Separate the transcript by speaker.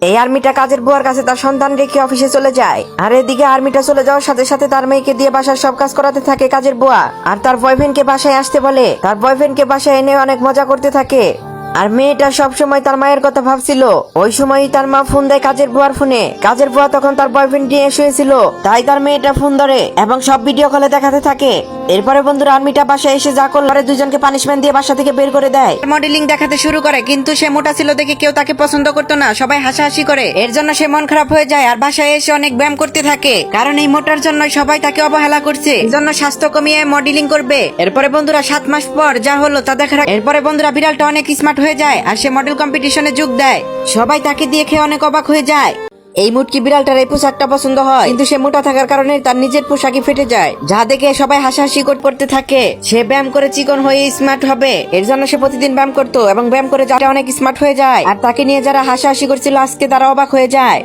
Speaker 1: এই আর্মিটা কাজের বুয়ার কাছে তার সন্তান রেখে অফিসে চলে যায়। আর এদিকে আর্মিটা চলে যাওয়ার সাথে সাথে তার মেয়েকে দিয়ে বাসার সব কাজ করাতে থাকে কাজের বুয়া। আর তার বয়ফ্রেন্ডকে বাসায় আসতে বলে। তার বয়ফ্রেন্ডকে বাসায় এনে অনেক মজা করতে থাকে। আর মেয়েটা সব সময় তার মায়ের কথা ভাবছিল। ওই সময়ই তার মা ফোন দেয় কাজের বুয়ার ফোনে। কাজের বুয়া তখন তার বয়ফ্রেন্ড নিয়ে শুয়েছিল, তাই তার মেয়েটা ফোন ধরে এবং সব ভিডিও কলে দেখাতে থাকে। এরপরে বন্ধুরা আর্মিটা বাসায় এসে যা করলো, দুজনকে পানিশমেন্ট দিয়ে বাসা থেকে বের করে দেয়। মডেলিং দেখাতে শুরু করে, কিন্তু সে মোটা ছিল দেখে কেউ তাকে পছন্দ করতো না, সবাই হাসাহাসি করে। এর জন্য সে মন খারাপ হয়ে যায় আর বাসায় এসে অনেক ব্যায়াম করতে থাকে, কারণ এই মোটার জন্য সবাই তাকে অবহেলা করছে। এই জন্য স্বাস্থ্য কমিয়ে মডেলিং করবে। এরপরে বন্ধুরা 7 মাস পর যা হলো তা দেখা। এরপরে বন্ধুরা বিড়ালটা অনেক স্মার্ট হয়ে যায় আর সে মডেল কম্পিটিশনে যোগ দেয়। সবাই তাকে দিয়ে খেয়ে অনেক অবাক হয়ে যায়। এই মুটকি বিড়ালটার এই পোশাকটা পছন্দ হয়, কিন্তু সে মোটা থাকার কারণে তার নিজের পোশাকই ফেটে যায়, যা দেখে সবাই হাসাহাসি করতে থাকে। সে ব্যায়াম করে চিকন হয়ে স্মার্ট হবে, এর জন্য সে প্রতিদিন ব্যায়াম করতো এবং ব্যায়াম করে যারা অনেক স্মার্ট হয়ে যায়। আর তাকে নিয়ে যারা হাসাহাসি করছিল আজকে তারা অবাক হয়ে যায়।